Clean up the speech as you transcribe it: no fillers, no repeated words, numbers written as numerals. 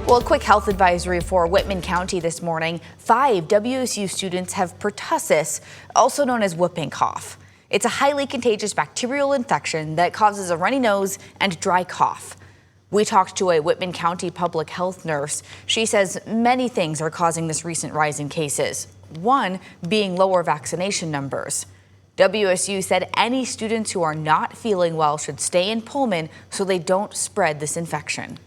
Well, a quick health advisory for Whitman County this morning. 5 WSU students have pertussis, also known as whooping cough. It's a highly contagious bacterial infection that causes a runny nose and dry cough. We talked to a Whitman County public health nurse. She says many things are causing this recent rise in cases. One being lower vaccination numbers. WSU said any students who are not feeling well should stay in Pullman so they don't spread this infection.